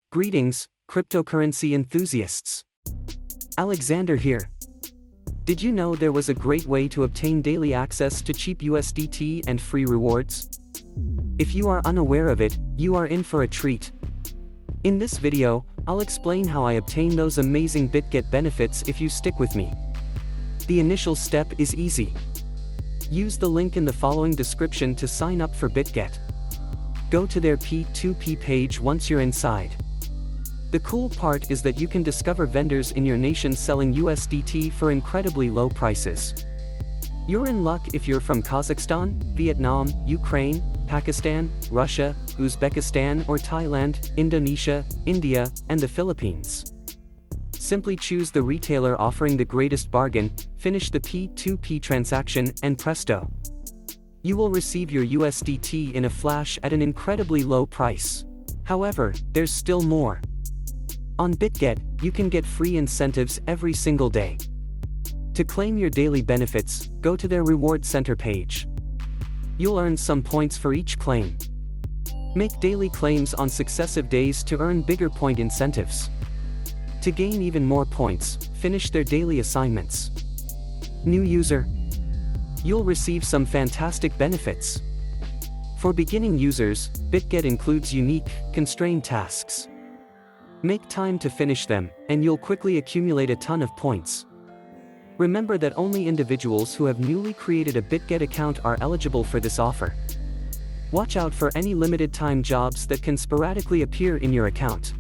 Greetings, cryptocurrency enthusiasts. Alexander here. Did you know there was a great way to obtain daily access to cheap USDT and free rewards? If you are unaware of it, you are in for a treat. In this video, I'll explain how I obtain those amazing Bitget benefits if you stick with me. The initial step is easy. Use the link in the following description to sign up for Bitget. Go to their P2P page once you're inside. The cool part is that you can discover vendors in your nation selling USDT for incredibly low prices. You're in luck if you're from Kazakhstan, Vietnam, Ukraine, Pakistan, Russia, Uzbekistan or Thailand, Indonesia, India, and the Philippines. Simply choose the retailer offering the greatest bargain, finish the P2P transaction, and presto. You will receive your USDT in a flash at an incredibly low price. However, there's still more. On Bitget, you can get free incentives every single day. To claim your daily benefits, go to their Reward Center page. You'll earn some points for each claim. Make daily claims on successive days to earn bigger point incentives. To gain even more points, finish their daily assignments. New user. You'll receive some fantastic benefits. For beginning users, Bitget includes unique, constrained tasks. Make time to finish them, and you'll quickly accumulate a ton of points. Remember that only individuals who have newly created a Bitget account are eligible for this offer. Watch out for any limited-time jobs that can sporadically appear in your account.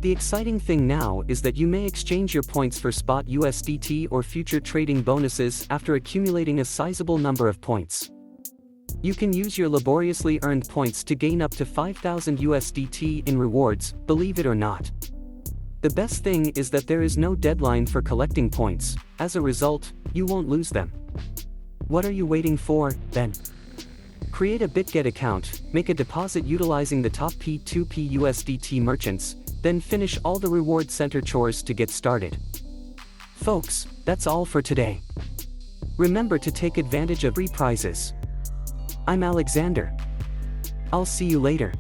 The exciting thing now is that you may exchange your points for spot USDT or future trading bonuses after accumulating a sizable number of points. You can use your laboriously earned points to gain up to 5,000 USDT in rewards, believe it or not. The best thing is that there is no deadline for collecting points. As a result, you won't lose them. What are you waiting for, then? Create a Bitget account, make a deposit utilizing the top P2P USDT merchants, then finish all the Reward Center chores to get started. Folks, that's all for today. Remember to take advantage of free prizes. I'm Alexander. I'll see you later.